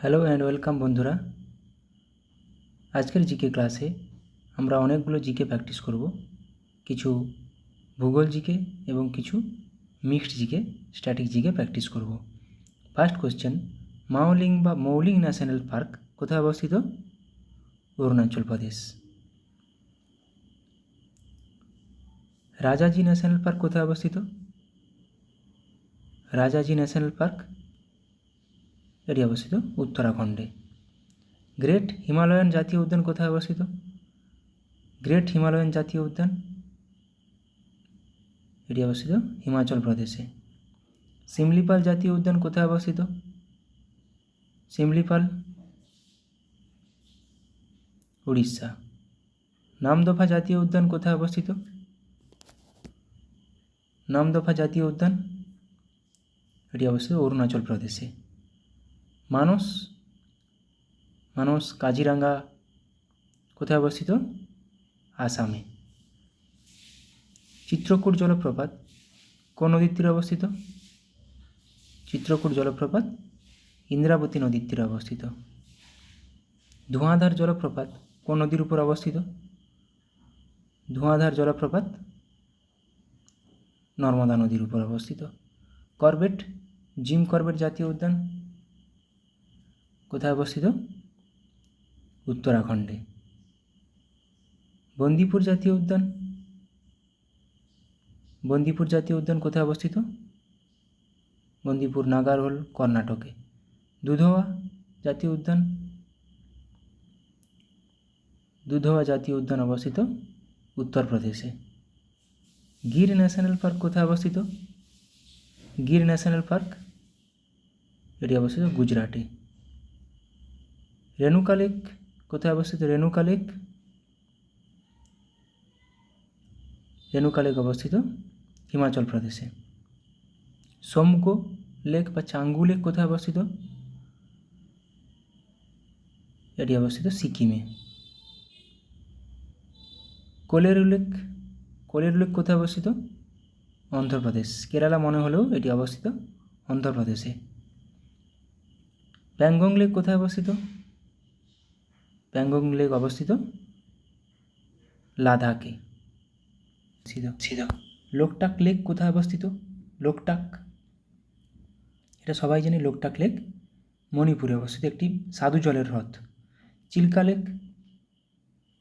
Hello and welcome বন্ধুরা। আজকের GK ক্লাসে আমরা অনেকগুলো জিকে প্র্যাকটিস করব। কিছু ভূগোল জিকে এবং কিছু mixed GK, static GK practice করব। First question, Mouling national park কোথায় অবস্থিত? অরুণাচল প্রদেশ। রাজাজি ন্যাশনাল পার্ক কোথায় অবস্থিত? রাজাজি ন্যাশনাল পার্ক এটি অবস্থিত উত্তরাখণ্ডে। গ্রেট হিমালয়ান জাতীয় উদ্যান কোথায় অবস্থিত? গ্রেট হিমালয়ান জাতীয় উদ্যান এটি অবস্থিত হিমাচল প্রদেশে। সিমলিপাল জাতীয় উদ্যান কোথায় অবস্থিত? সিমলিপাল উড়িষ্যা। নামদফা জাতীয় উদ্যান কোথায় অবস্থিত? নামদফা জাতীয় উদ্যান এটি অবস্থিত অরুণাচল প্রদেশে। মানস কাজিরাঙ্গা কোথায় অবস্থিত? আসামে। চিত্রকূট জলপ্রপাত কোন নদীর তীরে অবস্থিত? চিত্রকূট জলপ্রপাত ইন্দ্রাবতী নদীর তীরে অবস্থিত। ধোঁয়াধার জলপ্রপাত কোন নদীর উপর অবস্থিত? ধোঁয়াধার জলপ্রপাত নর্মদা নদীর উপর অবস্থিত। জিম করবেট জাতীয় উদ্যান কোথায় অবস্থিত? উত্তরাখণ্ডে। বন্দিপুর জাতীয় উদ্যান কোথায় অবস্থিত? বন্দিপুর নাগারহোল, কর্ণাটকে। দুধওয়া জাতীয় উদ্যান অবস্থিত উত্তরপ্রদেশে। গির ন্যাশনাল পার্ক কোথায় অবস্থিত? গির ন্যাশনাল পার্ক এটি অবস্থিত গুজরাটে। রেণুকা লেক কোথায় অবস্থিত? রেণুকা লেক অবস্থিত হিমাচল প্রদেশে। সোমগো লেক বা চাঙ্গু লেক কোথায় অবস্থিত? এটি অবস্থিত সিকিমে। কোলেরু লেক কোথায় অবস্থিত? অন্ধ্রপ্রদেশ। কেরালা মনে হলেও এটি অবস্থিত অন্ধ্রপ্রদেশে। প্যাংগং লেক কোথায় অবস্থিত? প্যাংগং লেক অবস্থিত লাদাখে। লোকটাক লেক কোথায় অবস্থিত? এটা সবাই জানি। লোকটাক লেক মণিপুরে অবস্থিত একটি স্বাদু জলের হ্রদ। চিল্কা লেক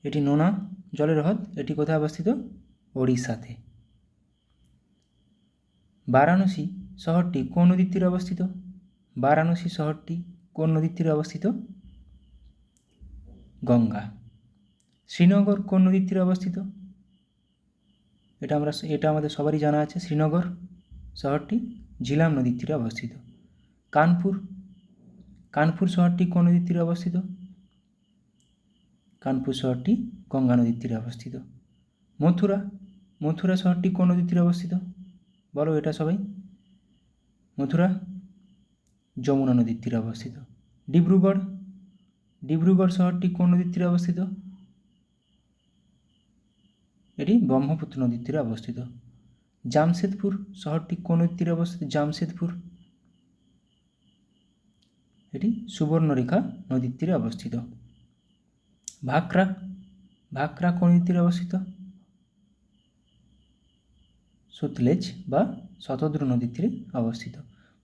এটি নোনা জলের হ্রদ। এটি কোথায় অবস্থিত? ওড়িশাতে। বারাণসী শহরটি কোন নদীর তীরে অবস্থিত? গঙ্গা। শ্রীনগর কোন নদীর তীরে অবস্থিত? এটা আমাদের সবারই জানা আছে। শ্রীনগর শহরটি ঝিলাম নদীর তীরে অবস্থিত। কানপুর শহরটি কোন নদীর তীরে অবস্থিত? কানপুর শহরটি গঙ্গা নদীর তীরে অবস্থিত। মথুরা শহরটি কোন নদীর তীরে অবস্থিত? বলো এটা সবাই। মথুরা যমুনা নদীর তীরে অবস্থিত। ডিব্রুগড় শহরটি কোন নদীর তীরে অবস্থিত? এটি ব্রহ্মপুত্র নদীর তীরে অবস্থিত। জামশেদপুর শহরটি কোন নদীর তীরে অবস্থিত? এটি সুবর্ণরেখা নদীর তীরে অবস্থিত। ভাকরা কোন নদীর তীরে অবস্থিত? সতলেজ বা শতদ্রু নদীর তীরে অবস্থিত।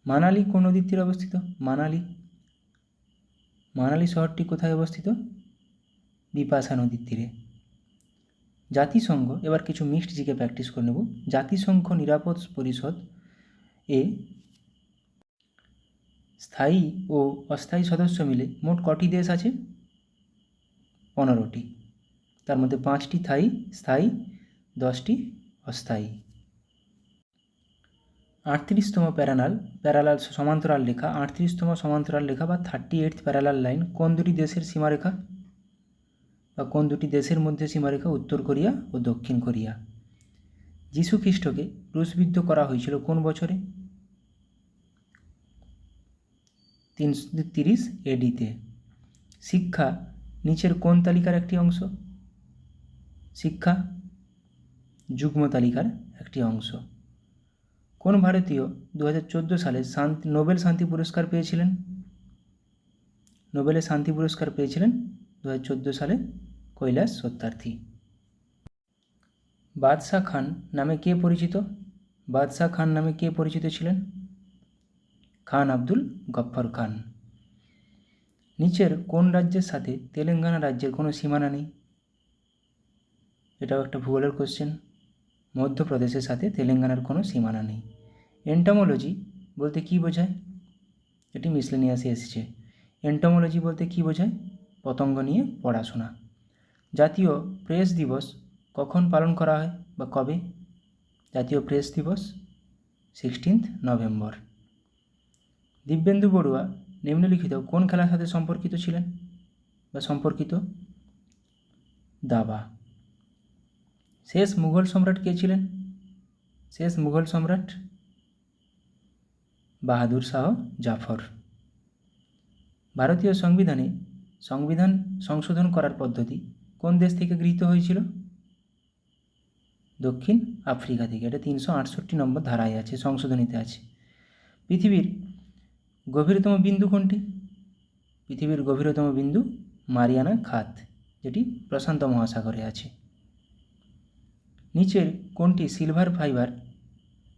মানালি কোন নদীর তীরে অবস্থিত? মানালি শহরটি কোথায় অবস্থিত? বিপাশা নদীর তীরে। জাতিসংঘ, এবার কিছু মিক্সড জিকে প্র্যাকটিস করে নেব। জাতিসংঘ নিরাপদ পরিষদ এ স্থায়ী ও অস্থায়ী সদস্য মিলে মোট কটি দেশ আছে? 15টি। তার মধ্যে 5টি স্থায়ী, 10টি অস্থায়ী। 38তম প্যারালাল সমান্তরাল রেখা 38তম সমান্তরাল রেখা বা 38th প্যারালাল লাইন কোন দুটি দেশের সীমারেখা বা কোন দুটি দেশের মধ্যে সীমারেখা? উত্তর কোরিয়া ও দক্ষিণ কোরিয়া। যীশু খ্রিস্টকে ক্রুশবিদ্ধ করা হয়েছিল কোন বছরে? 330 AD-তে। শিক্ষা নিচের কোন তালিকার একটি অংশ? শিক্ষা যুগ্ম তালিকার একটি অংশ। কোন ভারতীয় 2014 সালে নোবেল শান্তি পুরস্কার পেয়েছিলেন? নোবেলের শান্তি পুরস্কার পেয়েছিলেন 2014 সালে কৈলাস সত্যার্থী। বাদশাহ খান নামে কে পরিচিত? বাদশাহ খান নামে কে পরিচিত ছিলেন? খান আব্দুল গফ্ফর খান। নিচের কোন রাজ্যের সাথে তেলেঙ্গানা রাজ্যের কোনো সীমানা নেই? এটাও একটা ভূগোলের কোশ্চেন। মধ্যপ্রদেশের সাথে তেলেঙ্গানার কোনো সীমানা নেই। এন্টোমোলজি বলতে কী বোঝায়? এটি মিসলেনিয়াসে এসেছে। এন্টোমোলজি বলতে কী বোঝায়? পতঙ্গ নিয়ে পড়াশোনা। জাতীয় প্রেস দিবস কখন পালন করা হয় বা কবে? জাতীয় প্রেস দিবস 16 নভেম্বর। দিব্যেন্দু বড়ুয়া নিম্নলিখিত কোন খেলার সাথে সম্পর্কিত ছিলেন বা সম্পর্কিত? দাবা। শেষ মুঘল সম্রাট কে ছিলেন? শেষ মুঘল সম্রাট বাহাদুর শাহ জাফর। ভারতীয় সংবিধানে সংবিধান সংশোধন করার পদ্ধতি কোন দেশ থেকে গৃহীত হয়েছিল? দক্ষিণ আফ্রিকা থেকে। এটা 368 নম্বর ধারায় আছে, সংশোধনীতে আছে। পৃথিবীর গভীরতম বিন্দু কোনটি? পৃথিবীর গভীরতম বিন্দু মারিয়ানা খাত, যেটি প্রশান্ত মহাসাগরে আছে। নিচের কোনটি সিলভার ফাইবার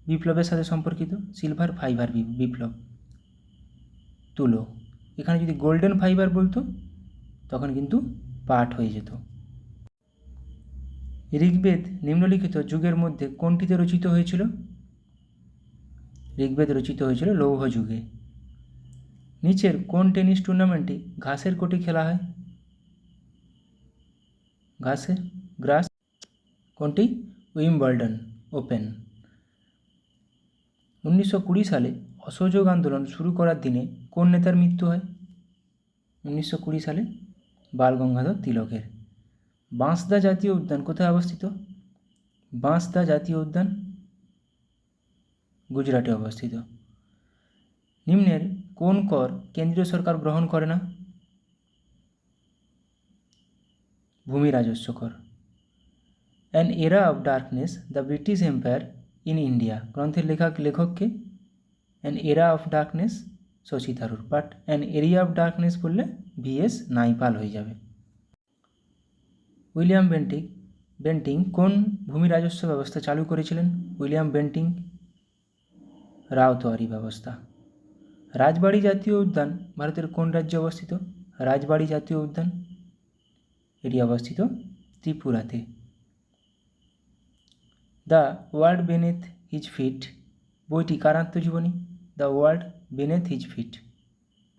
বিপ্লবের সাথে সম্পর্কিত? সিলভার ফাইবার বিপ্লব। তুলো। এখানে যদি গোল্ডেন ফাইবার বলতো তখন কিন্তু পাট হয়ে যেত। ঋগ্বেদ নিম্নলিখিত যুগের মধ্যে কোনটিতে রচিত হয়েছিল? ঋগ্বেদ রচিত হয়েছিল লৌহ যুগে। নিচের কোন টেনিস টুর্নামেন্টে ঘাসের কোর্টে খেলা হয়? গ্রাস। কোনটি? Wimbledon open. 1920 সালে অসহযোগ আন্দোলন শুরু করার দিনে কোন নেতার মৃত্যু হয়? 1920 সালে বাল গঙ্গাধর তিলকের। বাঁশদা জাতীয় উদ্যান কোথায় অবস্থিত? বাঁশদা জাতীয় উদ্যান গুজরাটে অবস্থিত। নিম্নের কোন কর কেন্দ্রীয় সরকার গ্রহণ করে না? ভূমি রাজস্ব কর। অ্যান এরা of darkness the British empire in India গ্রন্থের লেখককে? অ্যান এরা of darkness Shashi Tharoor, but an area of darkness বললে VS নাইপাল হয়ে যাবে। উইলিয়াম বেন্টিং কোন ভূমি রাজস্ব ব্যবস্থা চালু করেছিলেন? উইলিয়াম বেন্টিং রাওতোয়ারি ব্যবস্থা। রাজবাড়ি জাতীয় উদ্যান ভারতের কোন রাজ্যে অবস্থিত? রাজবাড়ি জাতীয় উদ্যান এটি অবস্থিত ত্রিপুরাতে। The world beneath his feet বইটি কার আত্মজীবনী? The world beneath his feet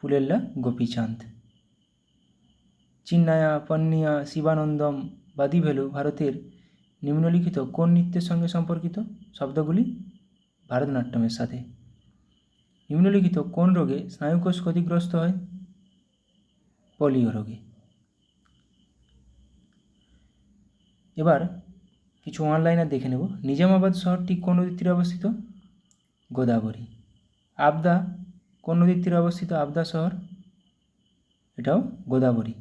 Pullela Gopichand. Chinnaya, Panniya, Sivanandam, Vadivelu ভারতের নিম্নলিখিত কোন নৃত্যের সঙ্গে সম্পর্কিত? শব্দগুলি ভারতনাট্যমের সাথে। নিম্নলিখিত কোন রোগে স্নায়ুকোষ ক্ষতিগ্রস্ত হয়? পোলিও রোগে। এবার কিছু অনলাইনে দেখে নেব। নিজামাবাদ শহরটি কোন নদীর তীরে অবস্থিত? গোদাবরী। আবদা কোন নদীর তীরে অবস্থিত? আবদা শহর এটাও গোদাবরী।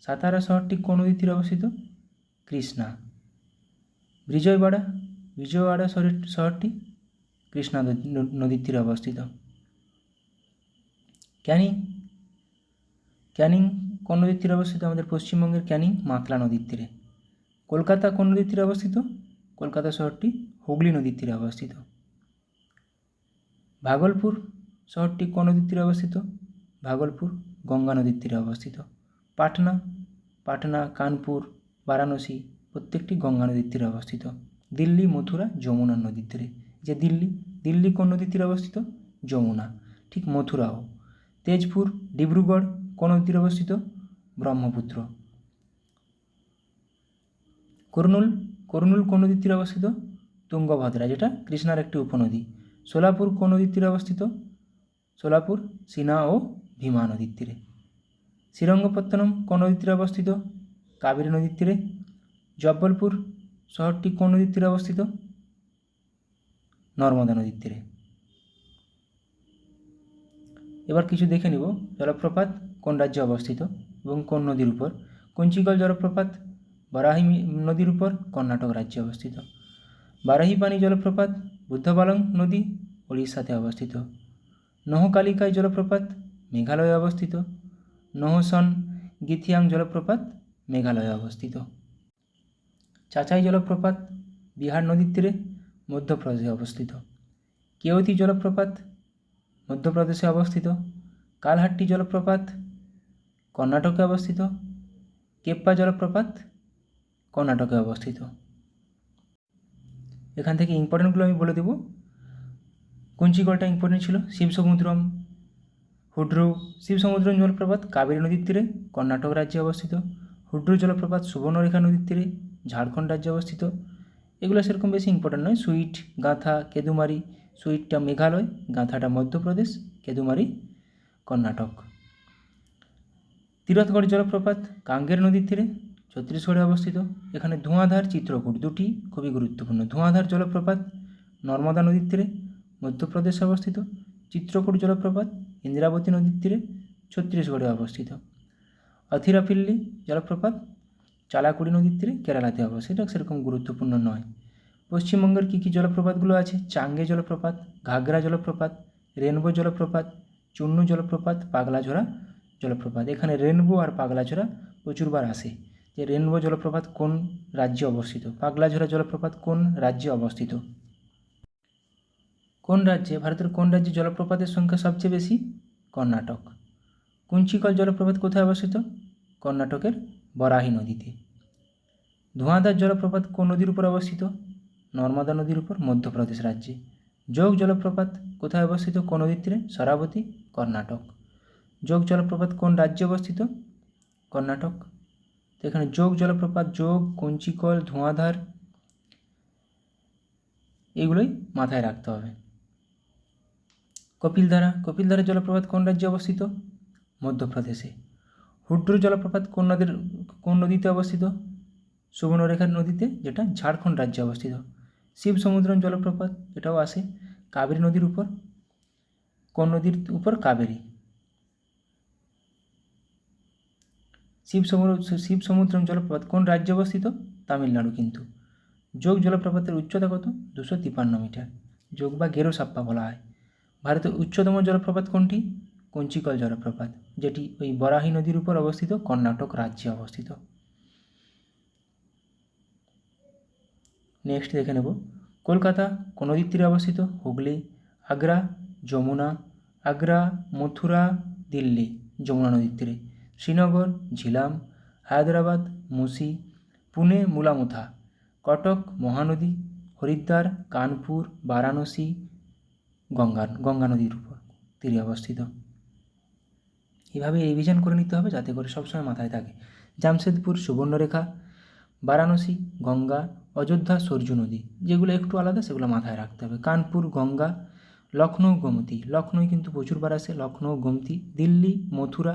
সাতারা শহরটি কোন নদীর তীরে অবস্থিত? কৃষ্ণা। বিজয়ওয়াড়া শহরটি কৃষ্ণা নদীর তীরে অবস্থিত। ক্যানিং কোন নদীর তীরে অবস্থিত? আমাদের পশ্চিমবঙ্গের ক্যানিং মাতলা নদীর তীরে। কলকাতা কোন নদীর তীরে অবস্থিত? কলকাতা শহরটি হুগলি নদীর তীরে অবস্থিত। ভাগলপুর শহরটি কোন নদীর তীরে অবস্থিত? ভাগলপুর গঙ্গা নদীর তীরে অবস্থিত। পাটনা, কানপুর, বারাণসী প্রত্যেকটি গঙ্গা নদীর তীরে অবস্থিত। দিল্লি, মথুরা যমুনা নদীর তীরে। যে দিল্লি কোন নদীর তীরে অবস্থিত? যমুনা। ঠিক মথুরাও। তেজপুর, ডিব্রুগড় কোন নদীর তীরে অবস্থিত? ব্রহ্মপুত্র। কুরনুল কোন নদীর তীরে অবস্থিত? তুঙ্গভদ্রা, যেটা কৃষ্ণার একটি উপনদী। সোলাপুর কোন নদীর তীরে অবস্থিত? সোলাপুর সিনা ও ভীমা নদীর তীরে। শ্রীরঙ্গপত্তনম কোন নদীর তীরে অবস্থিত? কাবেরী নদীর তীরে। জব্বলপুর শহরটি কোন নদীর তীরে অবস্থিত? নর্মদা নদীর তীরে। এবার কিছু দেখে নিব জলপ্রপাত কোন রাজ্যে অবস্থিত এবং কোন নদীর উপর। কুঞ্চিকল জলপ্রপাত বারাহি নদীর উপর, কর্ণাটক রাজ্যে অবস্থিত। বারাহিপানি জলপ্রপাত বুদ্ধবালং নদী, ওড়িশাতে অবস্থিত। নহকালিকাই জলপ্রপাত মেঘালয়ে অবস্থিত। নহসন গিথিয়াং জলপ্রপাত মেঘালয়ে অবস্থিত। চাচাই জলপ্রপাত বিহার নদীর তীরে মধ্যপ্রদেশে অবস্থিত। কেওতি জলপ্রপাত মধ্যপ্রদেশে অবস্থিত। কালহাট্টি জলপ্রপাত কর্ণাটকে অবস্থিত। কেপ্পা জলপ্রপাত কর্ণাটকে অবস্থিত। এখান থেকে ইম্পর্টেন্টগুলো আমি বলে দেব। কুঞ্চিকলটা ইম্পর্টেন্ট ছিল। শিবসমুদ্রম হুড্রু শিবসমুদ্রম জলপ্রপাত কাবেরী নদীর তীরে কর্ণাটক রাজ্যে অবস্থিত। হুড্রু জলপ্রপাত সুবর্ণরেখা নদীর তীরে ঝাড়খণ্ড রাজ্যে অবস্থিত। এগুলো সেরকম বেশি ইম্পর্টেন্ট নয়। সুইট গাঁথা কেদুমারি, সুইটটা মেঘালয়, গাঁথাটা মধ্যপ্রদেশ, কেদুমারি কর্ণাটক। তীরথগড় জলপ্রপাত কাঙ্গের নদীর তীরে ছত্তিশগড়ে অবস্থিত। এখানে ধোঁয়াধার চিত্রকূট দুটি খুবই গুরুত্বপূর্ণ। ধোঁয়াধার জলপ্রপাত নর্মদা নদীর তীরে মধ্যপ্রদেশে অবস্থিত। চিত্রকূট জলপ্রপাত ইন্দ্রাবতী নদীর তীরে ছত্তিশগড়ে অবস্থিত। অথিরাপিল্লি জলপ্রপাত চালাকুড়ি নদীর তীরে কেরালাতে অবস্থিত। এটা সেরকম গুরুত্বপূর্ণ নয়। পশ্চিমবঙ্গের কী কী জলপ্রপাতগুলো আছে? চাঙ্গে জলপ্রপাত, ঘাগরা জলপ্রপাত, রেনবো জলপ্রপাত, চুন্নু জলপ্রপাত, পাগলাঝোড়া জলপ্রপাত। এখানে রেনবো আর পাগলাঝোড়া প্রচুরবার আসে, যে রেনবো জলপ্রপাত কোন রাজ্যে অবস্থিত, পাগলাঝোড়া জলপ্রপাত কোন রাজ্যে অবস্থিত। কোন রাজ্যে, ভারতের কোন রাজ্যে জলপ্রপাতের সংখ্যা সবচেয়ে বেশি? কর্ণাটক। কুঞ্চিকল জলপ্রপাত কোথায় অবস্থিত? কর্ণাটকের বরাহী নদীতে। ধোঁয়াধার জলপ্রপাত কোন নদীর উপর অবস্থিত? নর্মদা নদীর উপর, মধ্যপ্রদেশ রাজ্যে। যোগ জলপ্রপাত কোথায় অবস্থিত? কোন নদীর তীরে? শরাবতী, কর্ণাটক। যোগ জলপ্রপাত কোন রাজ্যে অবস্থিত? কর্ণাটক। তো এখানে যোগ জলপ্রপাত, যোগ, কুঞ্চিকল, ধোঁয়াধার এগুলোই মাথায় রাখতে হবে। কপিলধারা জলপ্রপাত কোন রাজ্যে অবস্থিত? মধ্যপ্রদেশে। হুড্রু জলপ্রপাত কোন নদীতে অবস্থিত? সুবর্ণরেখা নদীতে, যেটা ঝাড়খণ্ড রাজ্যে অবস্থিত। শিবসমুদ্রম জলপ্রপাত এটাও আসে কাবেরী নদীর উপর। কোন নদীর উপর? কাবেরী। শিবসমুদ্রম জলপ্রপাত কোন রাজ্যে অবস্থিত? তামিলনাড়ু। কিন্তু যোগ জলপ্রপাতের উচ্চতা কত? 253 মিটার। যোগ বা গেরোসাপ্পা বলা হয়। ভারতের উচ্চতম জলপ্রপাত কোনটি? কুঞ্চিকল জলপ্রপাত, যেটি ওই বরাহী নদীর উপর অবস্থিত, কর্ণাটক রাজ্যে অবস্থিত। নেক্সট দেখে নেব। কলকাতা কোন নদীর তীরে অবস্থিত? হুগলি। আগ্রা যমুনা। আগ্রা, মথুরা, দিল্লি যমুনা নদীর তীরে। শ্রীনগর ঝিলাম। হায়দ্রাবাদ মুসি। পুনে মুলামুথা। কটক মহানদী। হরিদ্বার, কানপুর, বারাণসী গঙ্গা নদীর উপর তীরে অবস্থিত। এভাবে রিভিশন করে নিতে হবে যাতে করে সবসময় মাথায় থাকে। জামশেদপুর সুবর্ণরেখা, বারাণসী গঙ্গা, অযোধ্যা সরজু নদী, যেগুলো একটু আলাদা সেগুলো মাথায় রাখতে হবে। কানপুর গঙ্গা, লখনৌ গোমতী, লখনৌ কিন্তু প্রচুরবার আসে, লখনৌ গোমতী। দিল্লি মথুরা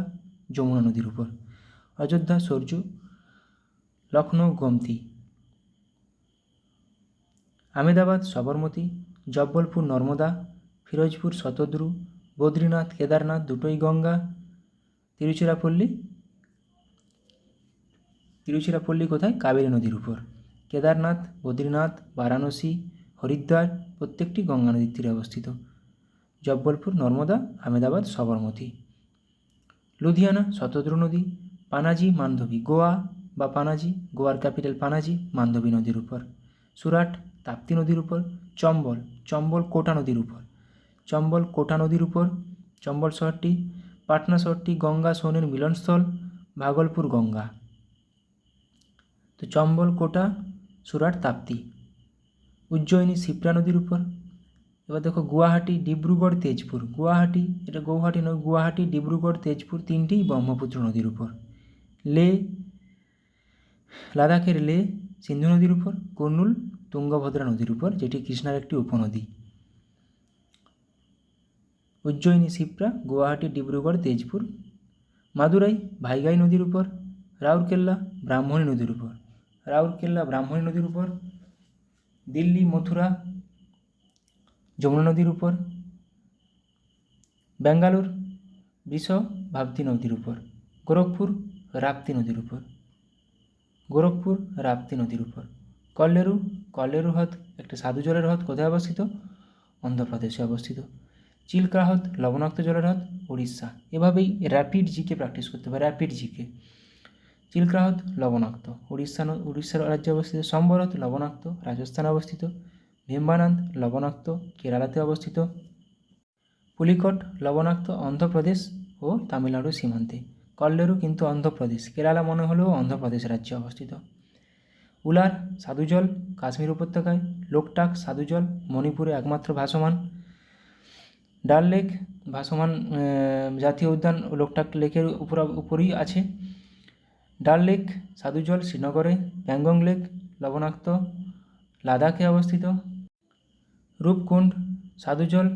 যমুনা নদীর উপর। অযোধ্যা সরজু, লখনৌ গোমতী। আহমেদাবাদ সবরমতী, জব্বলপুর নর্মদা, ফিরোজপুর শতদ্রু, বদ্রীনাথ কেদারনাথ দুটোই গঙ্গা। তিরুচিরাপল্লী কোথায়? কাবেরী নদীর উপর। কেদারনাথ, বদ্রীনাথ, বারাণসী, হরিদ্বার প্রত্যেকটি গঙ্গা নদীর তীরে অবস্থিত। জব্বলপুর নর্মদা, আহমেদাবাদ সবরমতী। লুধিয়ানা শতদ্রু নদী। পানাজি মান্ডবী, গোয়া বা পানাজি, গোয়ার ক্যাপিটাল পানাজি, মান্ডবী নদীর উপর। সুরাট তাপ্তি নদীর উপর। চম্বল কোটা নদীর উপর। চম্বল শহরটি। পাটনা শহরটি গঙ্গা সোনের মিলনস্থল, ভাগলপুর গঙ্গা। তো চম্বল, কোটা, সুরাট, তাপ্তি। উজ্জয়িনী শিপ্রা নদীর উপর। এবার দেখো গুয়াহাটি, ডিব্রুগড়, তেজপুর। গুয়াহাটি, এটা গৌহাটি নয়, গুয়াহাটি, ডিব্রুগড়, তেজপুর তিনটিই ব্রহ্মপুত্র নদীর উপর। লাদাখের লে সিন্ধু নদীর উপর। কুর্নুল তুঙ্গভদ্রা নদীর উপর, যেটি কৃষ্ণার একটি উপনদী। উজ্জয়িনী শিপ্রা, গুয়াহাটি, ডিব্রুগড়, তেজপুর। মাদুরাই ভাইগাই নদীর উপর। রাউরকেল্লা ব্রাহ্মণী নদীর উপর। দিল্লি মথুরা যমুনা নদীর উপর। ব্যাঙ্গালোর ভাবতী নদীর উপর। গোরখপুর রাপ্তি নদীর উপর। কল্লেরু হ্রদ একটা সাধু জলের হ্রদ, কোথায় অবস্থিত? অন্ধ্রপ্রদেশে অবস্থিত। চিল্কা হ্রদ লবণাক্ত জলের হ্রদ উড়িষ্যা। এভাবেই র্যাপিড জিকে প্র্যাকটিস করতে হবে, র্যাপিড জিকে। চিল্কা হ্রদ লবণাক্ত, উড়িষ্যার রাজ্যে অবস্থিত। সম্বর হ্রদ লবণাক্ত, রাজস্থানে অবস্থিত। ভীম্বানন্দ লবণাক্ত, কেরালাতে অবস্থিত। পুলিকট লবণাক্ত, অন্ধ্রপ্রদেশ ও তামিলনাড়ুর সীমান্তে। কল্লেরু কিন্তু অন্ধ্রপ্রদেশ, কেরালা মনে হলেও অন্ধ্রপ্রদেশ রাজ্যে অবস্থিত। উলার সাধুজল কাশ্মীর উপত্যকায়। লোকটাক সাধুজল মণিপুরে একমাত্র ভাসমান। ডাল লেক ভাসমান জাতীয় উদ্যান লোকটাক লেকের উপরেই আছে। ডাল লেক সাধুজল শ্রীনগরে। প্যাংগং লেক লবণাক্ত, লাদাখে অবস্থিত। রূপকুণ্ড সাধুজল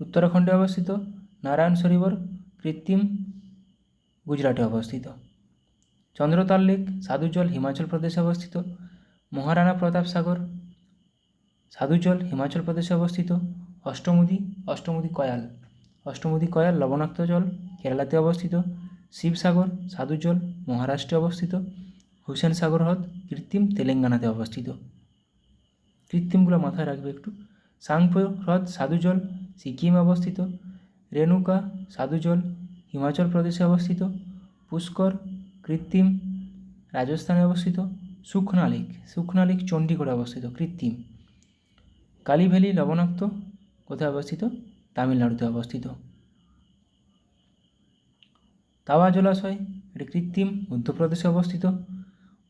উত্তরাখণ্ডে অবস্থিত। নারায়ণ সরোবর কৃত্রিম গুজরাটে অবস্থিত। চন্দ্রতাল লেক সাধুজল হিমাচল প্রদেশে অবস্থিত। মহারানা প্রতাপ সাগর সাধুজল হিমাচল প্রদেশে অবস্থিত। অষ্টমুদি কয়াল লবণাক্ত জল কেরালাতে অবস্থিত। শিবসাগর সাধুজল মহারাষ্ট্রে অবস্থিত। হুসেন সাগর হ্রদ কৃত্রিম তেলেঙ্গানাতে অবস্থিত। কৃত্রিমগুলো মাথায় রাখবে একটু। সাংপো হ্রদ সাধুজল সিকিমে অবস্থিত। রেণুকা সাধুজল হিমাচল প্রদেশে অবস্থিত। পুষ্কর কৃত্রিম রাজস্থানে অবস্থিত। সুখনা লেক চণ্ডীগড়ে অবস্থিত, কৃত্রিম। কালী ভ্যালি লবণাক্ত, কোথায় অবস্থিত? তামিলনাড়ুতে অবস্থিত। তাওয়া জলাশয় এটি কৃত্রিম মধ্যপ্রদেশে অবস্থিত।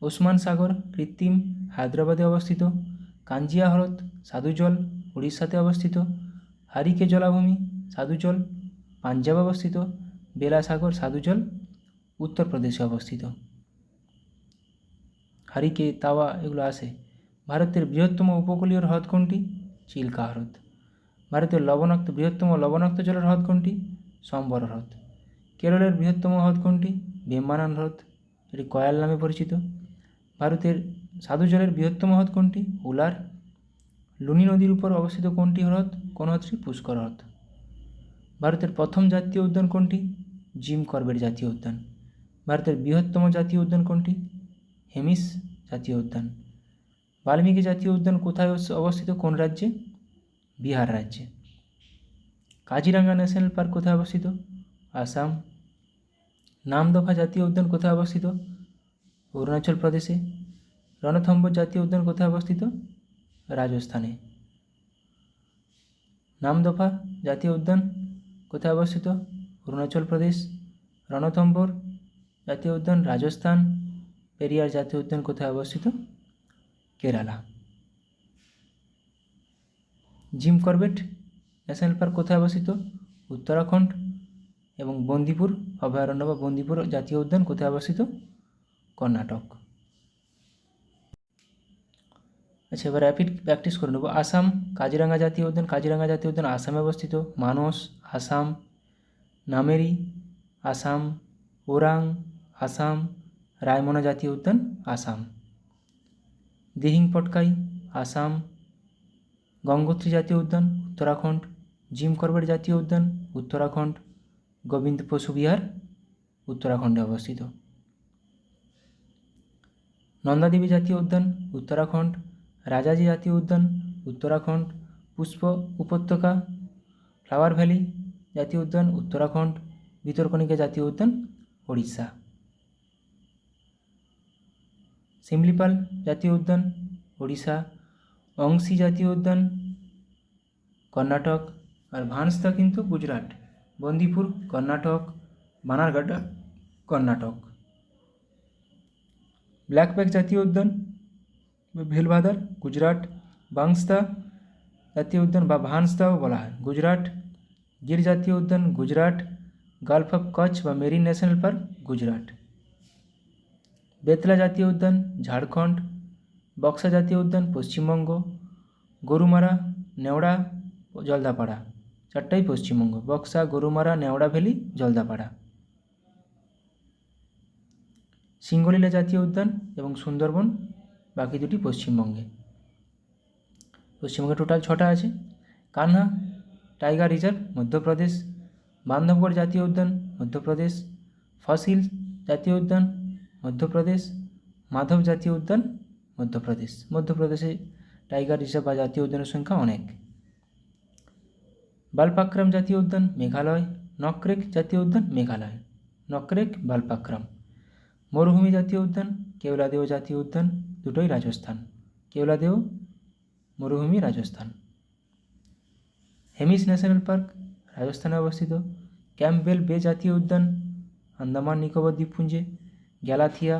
ওসমান সাগর কৃত্রিম হায়দ্রাবাদে অবস্থিত। কাঞ্জিয়া হ্রদ সাধুজল উড়িষ্যাতে অবস্থিত। হারিকে জলাভূমি সাধুজল পাঞ্জাবে অবস্থিত। বেলাসাগর সাধুজল উত্তরপ্রদেশে অবস্থিত। হারিকে তাওয়া এগুলো আসে। ভারতের বৃহত্তম উপকূলীয় হ্রদ কোনটি? চিল্কা হ্রদ। ভারতের বৃহত্তম লবণাক্ত জলের হ্রদ কোনটি? সম্বর হ্রদ। কেরলের বৃহত্তম হ্রদ কোনটি? ভীম্বানন্দ হ্রদ, এটি কয়াল নামে পরিচিত। ভারতের সাধুজলের বৃহত্তম হ্রদ কোনটি? উলার। লুনি নদীর উপর অবস্থিত কোন হ্রদটি? পুষ্কর হ্রদ। ভারতের প্রথম জাতীয় উদ্যান কোনটি? জিম করবেট জাতীয় উদ্যান। ভারতের বৃহত্তম জাতীয় উদ্যান কোনটি? হেমিস জাতীয় উদ্যান। বাল্মীকি জাতীয় উদ্যান কোথায় অবস্থিত, কোন রাজ্যে? বিহার রাজ্যে। কাজিরাঙ্গা ন্যাশনাল পার্ক কোথায় অবস্থিত? আসাম। নামদফা জাতীয় উদ্যান কোথায় অবস্থিত? অরুণাচল প্রদেশে। রণথম্বর জাতীয় উদ্যান কোথায় অবস্থিত? রাজস্থানে। নামদফা জাতীয় উদ্যান কোথায় অবস্থিত? অরুণাচল প্রদেশ। রণথম্বর জাতীয় উদ্যান রাজস্থান। পেরিয়ার জাতীয় উদ্যান কোথায় অবস্থিত? Kerala. Jim Corbett national park কোথায় অবস্থিত? উত্তরাখণ্ড। এবং বন্দিপুর অভয়ারণ্য বা বন্দিপুর জাতীয় উদ্যান কোথায় অবস্থিত? কর্ণাটক। আচ্ছা, এবার র্যাপিড প্র্যাকটিস করে নেব। আসাম কাজিরাঙ্গা জাতীয় উদ্যান আসামে অবস্থিত। মানস আসাম। নামেরি আসাম। ওরাং আসাম। রায়মনা জাতীয় উদ্যান আসাম। দিহিং পটকাই আসাম। গঙ্গোত্রী জাতীয় উদ্যান উত্তরাখণ্ড। জিম করবেট জাতীয় উদ্যান উত্তরাখণ্ড। গোবিন্দ পশু বিহার উত্তরাখণ্ডে অবস্থিত। নন্দাদেবী জাতীয় উদ্যান উত্তরাখণ্ড। রাজাজি জাতীয় উদ্যান উত্তরাখণ্ড। পুষ্প উপত্যকা ফ্লাওয়ার ভ্যালি জাতীয় উদ্যান উত্তরাখণ্ড। ভিতরকণিকা জাতীয় উদ্যান ওড়িশা। শিমলিপাল জাতীয় উদ্যান ওড়িশা। অংশী জাতীয় উদ্যান কর্ণাটক। আর ভানসদা কিন্তু গুজরাট। বন্দিপুর কর্ণাটক। বানারঘাটা কর্ণাটক। ব্ল্যাকব্যাক জাতীয় উদ্যান ভেলভাদার গুজরাট। বাংসদা জাতীয় উদ্যান বা ভানসদাও বলা হয় গুজরাট। গির জাতীয় উদ্যান গুজরাট। গালফ অফ কচ্ছ বা marine national park Gujarat. Betla জাতীয় উদ্যান ঝাড়খণ্ড। বক্সা জাতীয় উদ্যান পশ্চিমবঙ্গ। গরুমারা নেওড়া জলদাপাড়া চারটাই পশ্চিমবঙ্গ। বক্সা গরুমারা নেওড়া ভ্যালি জলদাপাড়া। সিঙ্গলীলা জাতীয় উদ্যান এবং সুন্দরবন বাকি দুটি পশ্চিমবঙ্গে। পশ্চিমবঙ্গে টোটাল 6টা আছে। Kanha tiger reserve Madhya Pradesh. বান্ধবগড় জাতীয় উদ্যান মধ্যপ্রদেশ। ফসিল জাতীয় উদ্যান মধ্যপ্রদেশ। মাধব জাতীয় উদ্যান মধ্যপ্রদেশ। মধ্যপ্রদেশে টাইগার রিজার্ভ বা জাতীয় উদ্যানের সংখ্যা অনেক। বালপাক্রাম জাতীয় উদ্যান মেঘালয়। নকরেক জাতীয় উদ্যান মেঘালয়। নকরেক, বালপাক্রাম। মরুভূমি জাতীয় উদ্যান কেওলাদেও জাতীয় উদ্যান, দুটোই রাজস্থান। কেওলাদেও মরুভূমি, রাজস্থান। হেমিস ন্যাশনাল পার্ক রাজস্থানে অবস্থিত। ক্যাম্পবেল বে জাতীয় উদ্যান আন্দামান নিকোবর দ্বীপপুঞ্জে। Galathea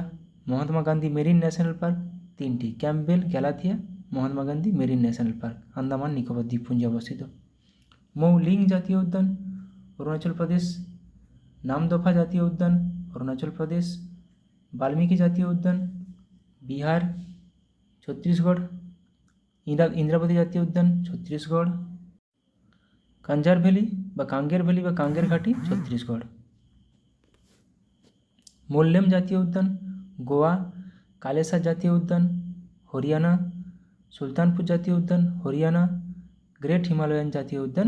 Mahatma Gandhi marine national park, তিনটি, Campbell, Galathea, Mahatma Gandhi marine national park, Andaman Nicobar দ্বীপপুঞ্জে অবস্থিত। মৌলিং জাতীয় উদ্যান অরুণাচল প্রদেশ। নামদফা জাতীয় উদ্যান অরুণাচল প্রদেশ। বাল্মীকি জাতীয় উদ্যান বিহার, ছত্তিশগড়। ইন্দ্রাবতী জাতীয় উদ্যান ছত্তিশগড়। কাঞ্জার ভ্যালি বা কাঙ্গের ঘাটি ছত্তিশগড়। মোল্লেম জাতীয় উদ্যান গোয়া। কালেসার জাতীয় উদ্যান হরিয়ানা। সুলতানপুর জাতীয় উদ্যান হরিয়ানা। গ্রেট হিমালয়ান জাতীয় উদ্যান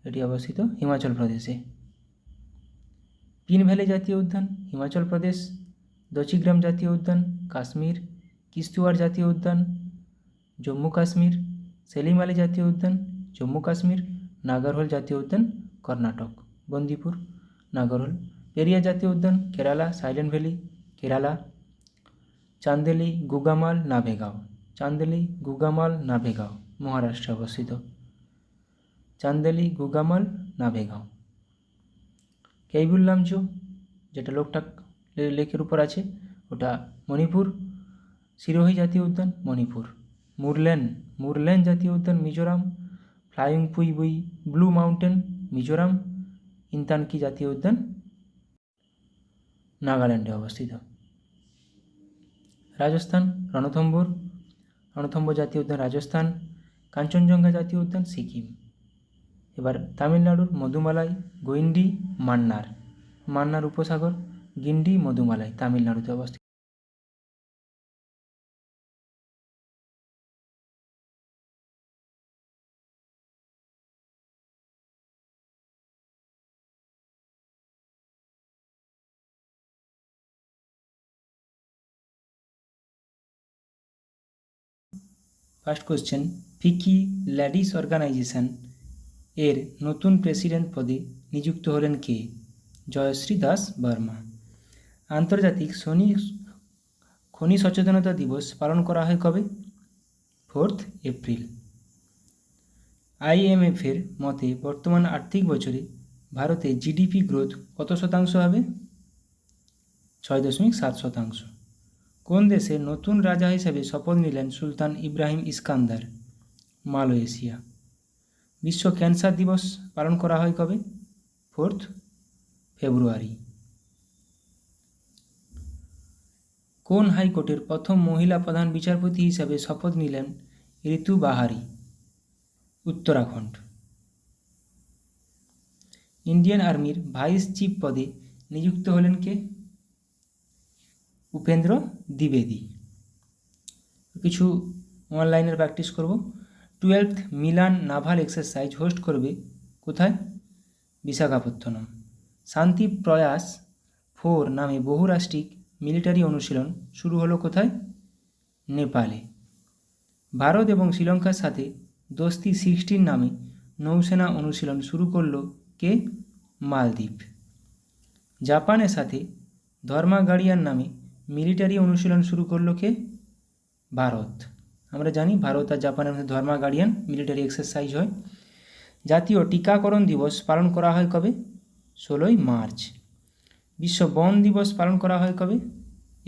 এটি অবস্থিত হিমাচল প্রদেশে। পিন ভ্যালি জাতীয় উদ্যান হিমাচল প্রদেশ। দচিগ্রাম জাতীয় উদ্যান কাশ্মীর। কিস্তুয়ার জাতীয় উদ্যান জম্মু কাশ্মীর। সেলিম আলী জাতীয় উদ্যান জম্মু কাশ্মীর। নাগরহোল জাতীয় উদ্যান কর্ণাটক, বন্দিপুর, নাগরহোল। পেরিয়ার জাতীয় উদ্যান কেরালা, সাইলেন্ট ভ্যালি, কেরালা। চান্দেলি, গুগামাল, নাভেগাঁও। চান্দেলি, গুগামাল, নাভেগাঁও, মহারাষ্ট্রে অবস্থিত। চান্দেলি, গুগামাল, নাভেগাঁও। কেইবুল লামচো, যেটা লোকটাক লেকের উপর আছে, ওটা মণিপুর। সিরোহি জাতীয় উদ্যান মণিপুর। মুরলেন জাতীয় উদ্যান মিজোরাম। ফ্লাইং পুইবুই ব্লু মাউন্টেন মিজোরাম। ইনতানকি জাতীয় উদ্যান নাগাল্যান্ডে অবস্থিত। রাজস্থান রণথম্বর জাতীয় উদ্যান রাজস্থান। কাঞ্চনজঙ্ঘা জাতীয় উদ্যান সিকিম। এবার তামিলনাড়ুর মধুমালাই, গইন্ডি, মান্নার উপসাগর, গিন্ডি, মধুমালাই, তামিলনাড়ুতে অবস্থিত। ফার্স্ট কোশ্চেন, ফিকি লেডিস অর্গানাইজেশন এর নতুন প্রেসিডেন্ট পদে নিযুক্ত হলেন কে? জয়শ্রী দাস বর্মা। আন্তর্জাতিক খনি সচেতনতা দিবস পালন করা হয় কবে? 4 এপ্রিল। IMF-এর মতে বর্তমান আর্থিক বছরে ভারতে জিডিপি গ্রোথ কত শতাংশ হবে? 6.7%। কোন দেশের নতুন রাজা হিসেবে শপথ নিলেন সুলতান ইব্রাহিম ইস্কান্দার? মালয়েশিয়া। বিশ্ব ক্যান্সার দিবস পালন করা হয় কবে? 4 ফেব্রুয়ারি। কোন হাইকোর্টের প্রথম মহিলা প্রধান বিচারপতি হিসাবে শপথ নিলেন ঋতু বাহারি? উত্তরাখণ্ড। ইন্ডিয়ান আর্মির ভাইস চিফ পদে নিযুক্ত হলেন কে? উপেন্দ্র দ্বিবেদী। কিছু অনলাইনের প্র্যাকটিস করব। 12th Milan naval exercise host করবে কোথায়? বিশাখাপত্তনম। শান্তি প্রয়াস 4 নামে বহুরাষ্ট্রিক মিলিটারি অনুশীলন শুরু হলো কোথায়? নেপালে। ভারত এবং শ্রীলঙ্কার সাথে দোস্তি 16 নামে নৌসেনা অনুশীলন শুরু করলো কে? মালদ্বীপ। জাপানের সাথে ধর্মাগাড়িয়ান নামে মিলিটারি অনুশীলন শুরু করলো কে? ভারত। আমরা জানি ভারত আর জাপানের মধ্যে ধর্মাগাড়িয়ান মিলিটারি এক্সারসাইজ হয়। জাতীয় টিকাকরণ দিবস পালন করা হয় কবে? 16 মার্চ। বিশ্ব বন দিবস পালন করা হয় কবে?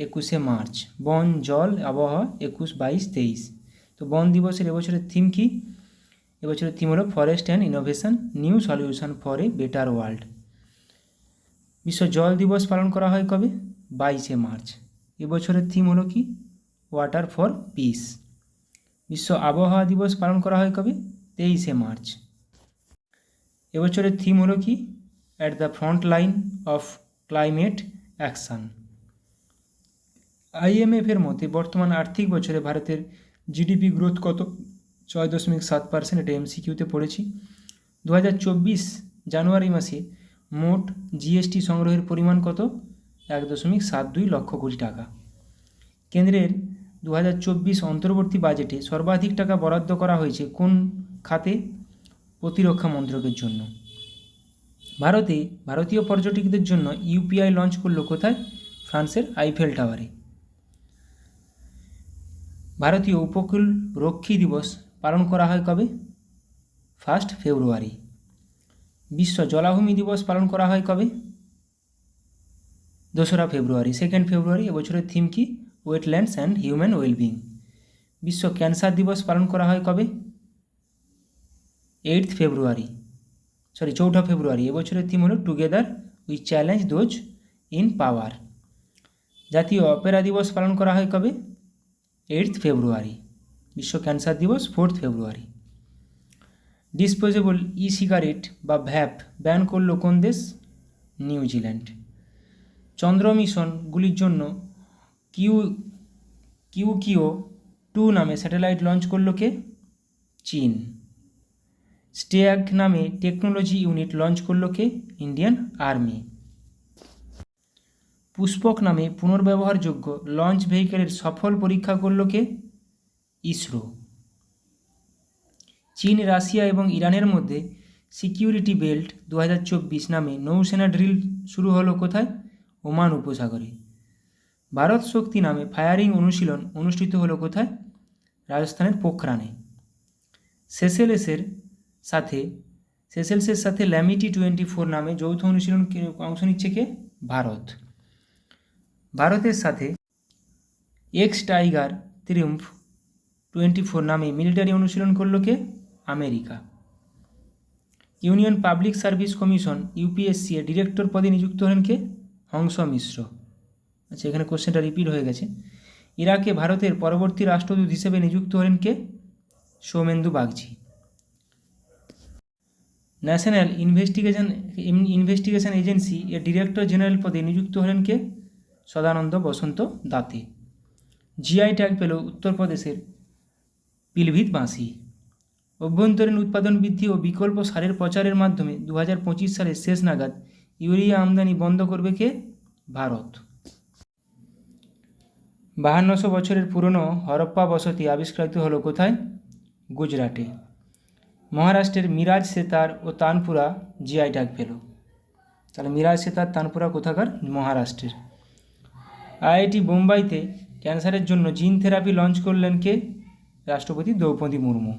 21 মার্চ। বন, জল, আবহাওয়া 21, 22, 23। তো বন দিবসের এবছরের থিম কি? এবছরের থিম হলো forest and innovation, new solution for a better world. বিশ্ব জল দিবস পালন করা হয় কবে? 22 মার্চ। এবছরের থিম হলো কি? Water for piece. বিশ্ব আবহাওয়া দিবস পালন করা হয় কবে? 23 মার্চ। এবছরের থিম হলো কি? At the front line of climate action. IMF-এর মতে বর্তমান আর্থিক বছরে ভারতের জিডিপি গ্রোথ কত? 6.7%। এটা MCQ-তে পড়েছি। 2024 জানুয়ারি মাসে মোট GST সংগ্রহের পরিমাণ কত? 1.72 লক্ষ কোটি টাকা। কেন্দ্রের 2024 অন্তর্বর্তী বাজেটে সর্বাধিক টাকা বরাদ্দ করা হয়েছে কোন খাতে? প্রতিরক্ষা মন্ত্রকের জন্য। ভারতীয় পর্যটকদের জন্য ইউপিআই লঞ্চ করলো কোথায়? ফ্রান্সের আইফেল টাওয়ারে। ভারতীয় উপকূল রক্ষী দিবস পালন করা হয় কবে? 1 ফেব্রুয়ারি। বিশ্ব জলাভূমি দিবস পালন করা হয় কবে? 2 ফেব্রুয়ারি। 2 ফেব্রুয়ারি। এবছরের থিম কি? Wetlands and human wellbeing. বিশ্ব ক্যান্সার দিবস পালন করা হয় কবে? 4 ফেব্রুয়ারি। এবছরের থিম হলো together we challenge those in পাওয়ার। জাতীয় অপেরা দিবস পালন করা হয় কবে? 8 ফেব্রুয়ারি। বিশ্ব ক্যান্সার দিবস 4 ফেব্রুয়ারি। ডিসপোজেবল ই সিগারেট বা ভ্যাপ ব্যান করল কোন দেশ? নিউজিল্যান্ড। চন্দ্র মিশনগুলির জন্য কিউ 2 নামে স্যাটেলাইট লঞ্চ করল কে? চীন। স্টেয়াগ নামে টেকনোলজি ইউনিট লঞ্চ করল কে? Indian army. পুষ্পক নামে পুনর্ব্যবহারযোগ্য লঞ্চ ভেহিকেলের সফল পরীক্ষা করল কে? ইসরো। চীন, রাশিয়া এবং ইরানের মধ্যে সিকিউরিটি বেল্ট 2024 নামে নৌসেনা ড্রিল শুরু হলো কোথায়? ওমান উপসাগরে। ভারত শক্তি নামে ফায়ারিং অনুশীলন অনুষ্ঠিত হলো কোথায়? রাজস্থানের পোখরানে। সেসেলসের সাথে ল্যামিটি 24 নামে যৌথ অনুশীলন অংশ নিচ্ছে কে? ভারত। ভারতের সাথে এক্স টাইগার ট্রিউম্ফ 24 নামে মিলিটারি অনুশীলন করল কে? America. Union Public Service Commission UPSC এর ডিরেক্টর পদে নিযুক্ত হলেন কে? হংস মিশ্র। আচ্ছা, এখানে কোশ্চেনটা রিপিট হয়ে গেছে। ইরাকে ভারতের পরবর্তী রাষ্ট্রদূত হিসেবে নিযুক্ত হলেন কে? Soumendu Bagchi. National Investigation Agency এর ডিরেক্টর জেনারেল পদে নিযুক্ত হলেন কে? সদানন্দ বসন্ত দাতে। জিআই ট্যাগ পেল উত্তরপ্রদেশের পিলভিত বাঁশি। অভ্যন্তরীণ উৎপাদন বৃদ্ধি ও বিকল্প সারের প্রচারের মাধ্যমে 2025 সালের শেষ নাগাদ ইউরিয়া আমদানি বন্ধ করবে কে? ভারত। 5200 বছরের পুরনো হরপ্পা বসতি আবিষ্কৃত হলো কোথায়? গুজরাটে। মহারাষ্ট্রের মিরাজ সেতার ও তানপুরা জিআই ট্যাগ পেল। তাহলে মিরাজ সেতার, তানপুরা কোথাকার? মহারাষ্ট্রের। আইআইটি বোম্বাইতে ক্যান্সারের জন্য জিন থেরাপি লঞ্চ করলেন কে? রাষ্ট্রপতি দ্রৌপদী মুর্মু।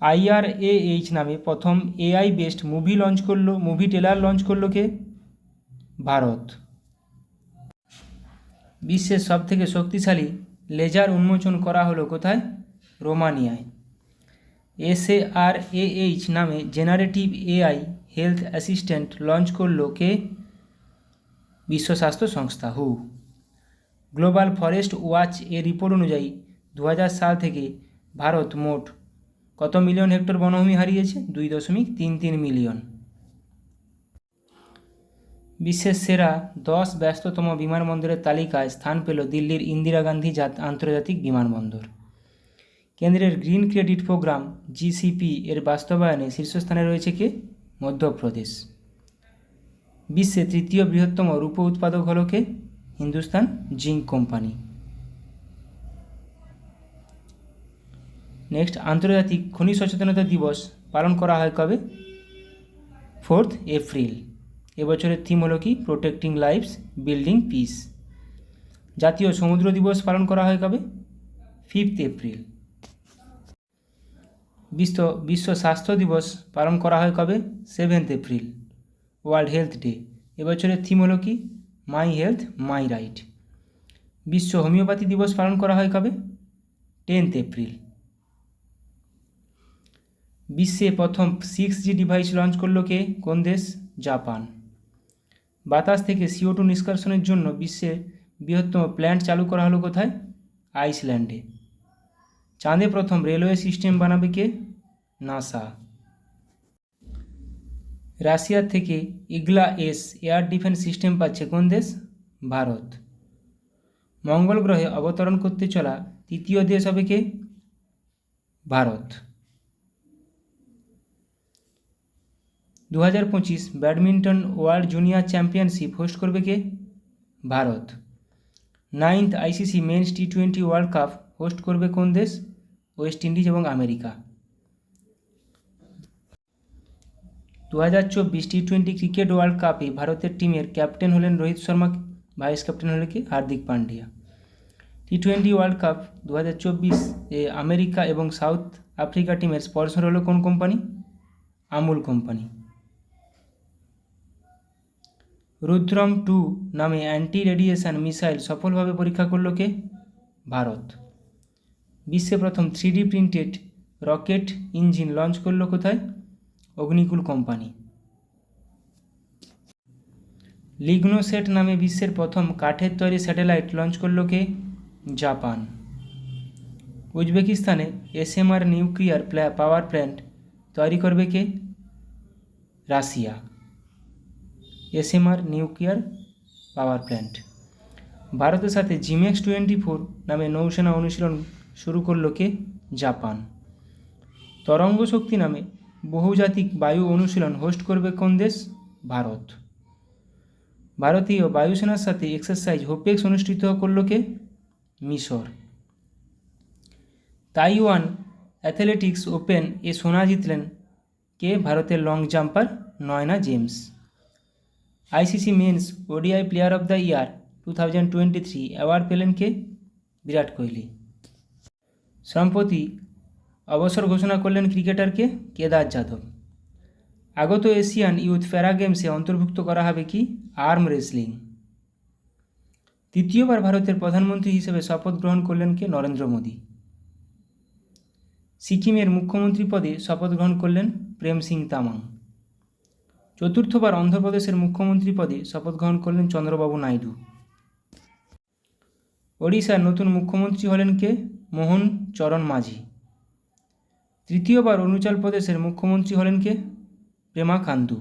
IRAH নামে প্রথম AI based movie trailer launch করলো কে? ভারত। বিশ্বের সবথেকে শক্তিশালী লেজার উন্মোচন করা হলো কোথায়? রোমানিয়ায়। SARAH নামে generative AI health assistant launch করলো কে? বিশ্ব স্বাস্থ্য সংস্থা হু। গ্লোবাল ফরেস্ট ওয়াচ এর রিপোর্ট অনুযায়ী 2000 সাল থেকে ভারত মোট কত মিলিয়ন হেক্টর বনভূমি হারিয়েছে? 2.33 মিলিয়ন। বিশ্বের সেরা 10 ব্যস্ততম বিমানবন্দরের তালিকায় স্থান পেল দিল্লির ইন্দিরা গান্ধী আন্তর্জাতিক বিমানবন্দর। কেন্দ্রের গ্রিন ক্রেডিট প্রোগ্রাম GCP এর বাস্তবায়নে শীর্ষস্থানে রয়েছে কে? মধ্যপ্রদেশ। বিশ্বের তৃতীয় বৃহত্তম রূপো উৎপাদক হল কে? Hindustan zinc company. নেক্সট, আন্তর্জাতিক খনি সচেতনতা দিবস পালন করা হয় কবে? 4 এপ্রিল। এবছরের থিম হলো কি? Protecting lives building peace. জাতীয় সমুদ্র দিবস পালন করা হয় কবে? 5 এপ্রিল। বিশ্ব স্বাস্থ্য দিবস পালন করা হয় কবে? 7 এপ্রিল। World health day. এবছরের থিম হলো কি? My health my right. বিশ্ব হোমিওপ্যাথি দিবস পালন করা হয় কবে? 10 এপ্রিল। বিশ্বে প্রথম 6G ডিভাইস লঞ্চ করলো কে? কোন দেশ? জাপান। বাতাস থেকে CO2 নিষ্কাশনের জন্য বিশ্বের বৃহত্তম প্ল্যান্ট চালু করা হলো কোথায়? আইসল্যান্ডে। চাঁদে প্রথম রেলওয়ে সিস্টেম বানাবে কে? নাসা। রাশিয়ার থেকে ইগলা-S এয়ার ডিফেন্স সিস্টেম পাচ্ছে কোন দেশ? ভারত। মঙ্গল গ্রহে অবতরণ করতে চলা তৃতীয় দেশ হবে কে? Bharat. 2025 badminton world junior championship host করবে কে? Bharat. 9th ICC men's T20 world cup host করবে কোন দেশ? ওয়েস্ট ইন্ডিজ এবং আমেরিকা। 2024 টি20 ক্রিকেট ওয়ার্ল্ড কাপে ভারতের টিমের ক্যাপ্টেন হলেন রোহিত শর্মা, ভাইস ক্যাপ্টেন হলেন কি Hardik Pandya. T20 world cup 2024 এ আমেরিকা এবং সাউথ আফ্রিকা টিমের স্পন্সর হলো কোন কোম্পানি? আমুল কোম্পানি। রুদ্রম 2 নামে অ্যান্টি রেডিয়েশন মিসাইল সফলভাবে পরীক্ষা করল কে? ভারত। বিশ্বে প্রথম 3D printed rocket engine launch করল কোথায়? অগ্নিকুল কোম্পানি। লিগনোসেট নামে বিশ্বের প্রথম কাঠের তৈরি স্যাটেলাইট লঞ্চ করল কে? জাপান। উজবেকিস্তানে SMR নিউক্লিয়ার পাওয়ার প্ল্যান্ট তৈরি করবে কে? Russia. SMR nuclear power plant. ভারতের সাথে জিম্যাক্স 24 নামে নৌসেনা অনুশীলন শুরু করল কে? জাপান। তরঙ্গ শক্তি নামে বহুজাতিক বায়ু অনুশীলন হোস্ট করবে কোন দেশ? ভারত। ভারতীয় বায়ুসেনার সাথে এক্সারসাইজ হোপেক্স অনুষ্ঠিত করল কে? মিশর। তাইওয়ান অ্যাথলেটিক্স ওপেন এ সোনা জিতলেন কে? ভারতের long jumper Nayana James. ICC men's ODI player of the year 2023 award পেলেন কে? বিরাট কোহলি। সম্প্রতি অবসর ঘোষণা করলেন ক্রিকেটারকে? কেদার যাদব। আগত এশিয়ান ইউথ প্যারা গেমসে অন্তর্ভুক্ত করা হবে কি? Arm wrestling. তৃতীয়বার ভারতের প্রধানমন্ত্রী হিসেবে শপথ গ্রহণ করলেন কে? নরেন্দ্র মোদী। সিকিমের মুখ্যমন্ত্রী পদে শপথ গ্রহণ করলেন প্রেম সিং তামাং। চতুর্থবার অন্ধ্রপ্রদেশের মুখ্যমন্ত্রী পদে শপথ গ্রহণ করলেন চন্দ্রবাবু নাইডু। ওড়িশার নতুন মুখ্যমন্ত্রী হলেন কে? মোহন চরণ মাঝি। তৃতীয়বার অরুণাচল প্রদেশের মুখ্যমন্ত্রী হলেন কে? পেমা খান্ডু।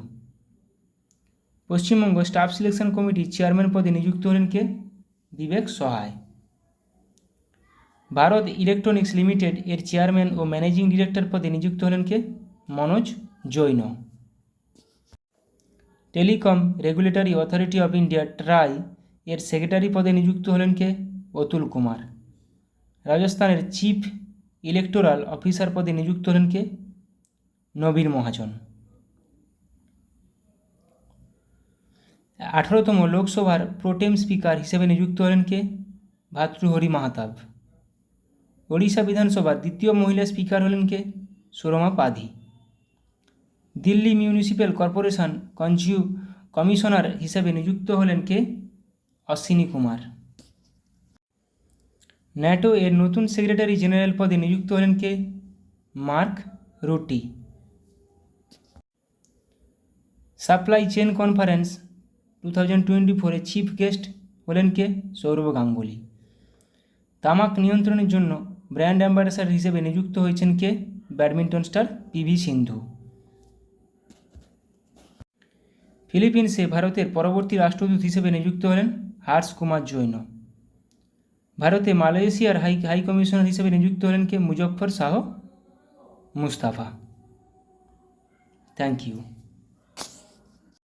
পশ্চিমবঙ্গ স্টাফ সিলেকশন কমিটির চেয়ারম্যান পদে নিযুক্ত হলেন কে? বিবেক সহায়। ভারত ইলেকট্রনিক্স লিমিটেড এর চেয়ারম্যান ও ম্যানেজিং ডিরেক্টর পদে নিযুক্ত হলেন কে? Manoj Jain. Telecom regulatory authority of India TRAI এর সেক্রেটারি পদে নিযুক্ত হলেন কে? অতুল কুমার। রাজস্থানের চিফ ইলেকটোরাল অফিসার পদে নিযুক্ত হলেন কে? নবীর মহাজন। 18তম লোকসভার প্রোটেম স্পিকার হিসেবে নিযুক্ত হলেন কে? ভাতৃহরি মাহাতাব। ওড়িশা বিধানসভার দ্বিতীয় মহিলা স্পিকার হলেন কে? Surama Padhy. Delhi municipal corporation commissioner হিসেবে নিযুক্ত হলেন কে? অশ্বিনী কুমার। ন্যাটো এর নতুন সেক্রেটারি জেনারেল পদে নিযুক্ত হলেন কে? মার্ক রুটি। Supply chain conference 2024 chief guest হলেন কে? সৌরভ গাঙ্গুলি। তামাক নিয়ন্ত্রণের জন্য ব্র্যান্ড অ্যাম্বাসাডর হিসেবে নিযুক্ত হয়েছেন কে? ব্যাডমিন্টন স্টার PV সিন্ধু। ফিলিপিন্সে ভারতের পরবর্তী রাষ্ট্রদূত হিসেবে নিযুক্ত হলেন হর্ষ কুমার জৈন। ভারতে মালয়েশিয়ার হাই কমিশনার হিসেবে নিযুক্ত হলেন কে? মুজফ্ফর শাহ মুস্তাফা। Thank you.